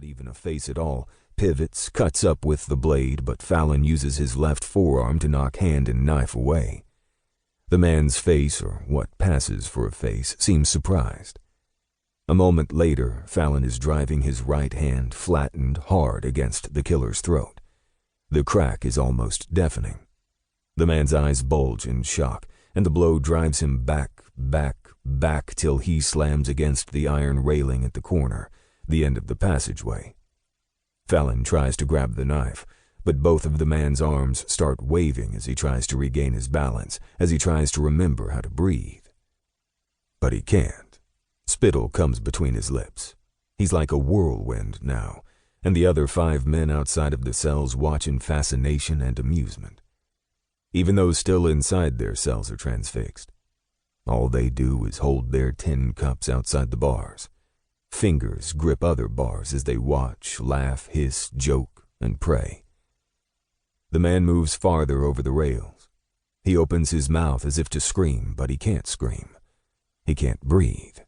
not even a face at all, pivots, cuts up with the blade, but Fallon uses his left forearm to knock hand and knife away. The man's face, or what passes for a face, seems surprised. A moment later, Fallon is driving his right hand flattened hard against the killer's throat. The crack is almost deafening. The man's eyes bulge in shock, and the blow drives him back till he slams against the iron railing at the corner, the end of the passageway. Fallon tries to grab the knife, but both of the man's arms start waving as he tries to regain his balance, as he tries to remember how to breathe. But he can't. Spittle comes between his lips. He's like a whirlwind now, and the other 5 men outside of the cells watch in fascination and amusement. Even those still inside their cells are transfixed. All they do is hold their tin cups outside the bars. Fingers grip other bars as they watch, laugh, hiss, joke, and pray. The man moves farther over the rails. He opens his mouth as if to scream, but he can't scream. He can't breathe.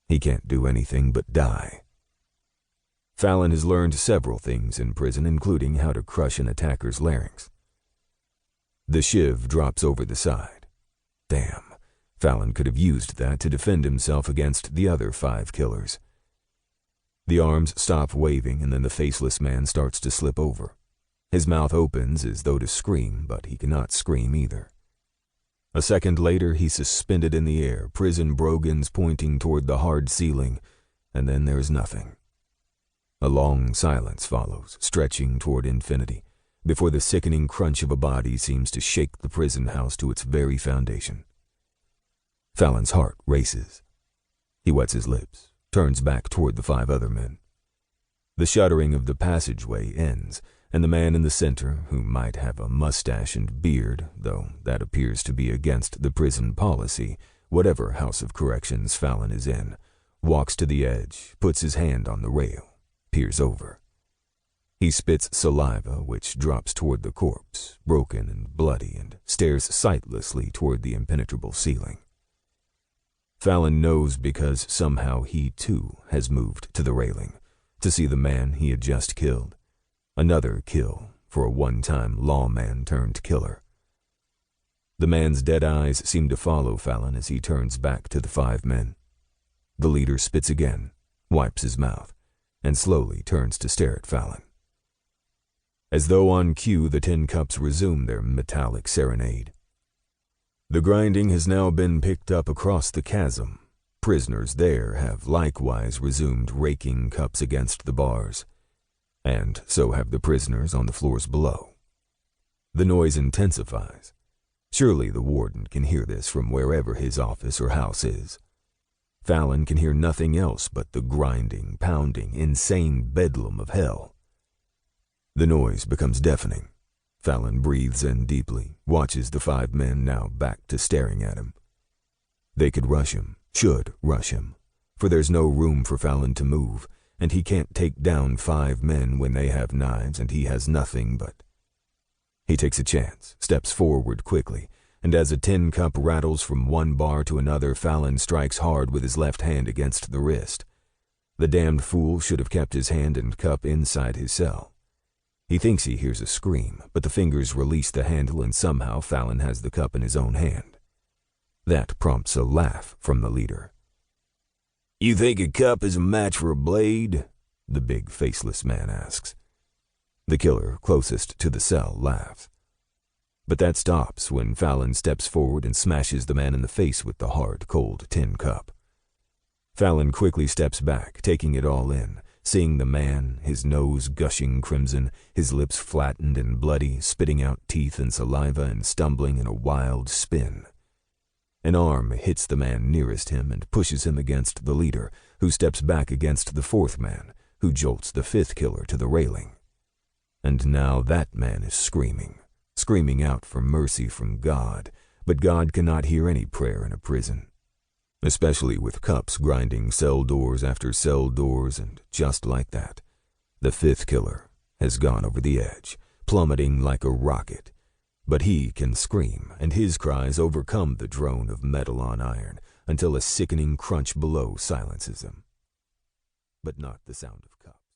He can't do anything but die. Fallon has learned several things in prison, including how to crush an attacker's larynx. The shiv drops over the side. Damn, Fallon could have used that to defend himself against the other 5 killers. The arms stop waving, and then the faceless man starts to slip over. His mouth opens as though to scream, but he cannot scream either. A second later, he's suspended in the air, prison brogans pointing toward the hard ceiling, and then there's nothing. A long silence follows, stretching toward infinity, before the sickening crunch of a body seems to shake the prison house to its very foundation. Fallon's heart races. He wets his lips, turns back toward the 5 other men. The shuddering of the passageway ends, and the man in the center, who might have a mustache and beard, though that appears to be against the prison policy, whatever house of corrections Fallon is in, walks to the edge, puts his hand on the rail, peers over. He spits saliva, which drops toward the corpse, broken and bloody, and stares sightlessly toward the impenetrable ceiling. Fallon knows because somehow he, too, has moved to the railing, to see the man he had just killed. Another kill for a one-time lawman turned killer. The man's dead eyes seem to follow Fallon as he turns back to the 5 men. The leader spits again, wipes his mouth, and slowly turns to stare at Fallon. As though on cue, the tin cups resume their metallic serenade. The grinding has now been picked up across the chasm. Prisoners there have likewise resumed raking cups against the bars, and so have the prisoners on the floors below. The noise intensifies. Surely the warden can hear this from wherever his office or house is. Fallon can hear nothing else but the grinding, pounding, insane bedlam of hell. The noise becomes deafening. Fallon breathes in deeply, watches the 5 men now back to staring at him. They could rush him, should rush him, for there's no room for Fallon to move, and he can't take down 5 men when they have knives and he has nothing but... He takes a chance, steps forward quickly, and as a tin cup rattles from one bar to another, Fallon strikes hard with his left hand against the wrist. The damned fool should have kept his hand and cup inside his cell. He thinks he hears a scream, but the fingers release the handle and somehow Fallon has the cup in his own hand. That prompts a laugh from the leader. "You think a cup is a match for a blade?" the big faceless man asks. The killer closest to the cell laughs. But that stops when Fallon steps forward and smashes the man in the face with the hard, cold tin cup. Fallon quickly steps back, taking it all in, seeing the man, his nose gushing crimson, his lips flattened and bloody, spitting out teeth and saliva and stumbling in a wild spin. An arm hits the man nearest him and pushes him against the leader, who steps back against the 4th man, who jolts the 5th killer to the railing. And now that man is screaming out for mercy from God, but God cannot hear any prayer in a prison. Especially with cups grinding cell doors after cell doors, and just like that, the 5th killer has gone over the edge, plummeting like a rocket. But he can scream, and his cries overcome the drone of metal on iron until a sickening crunch below silences him. But not the sound of cups.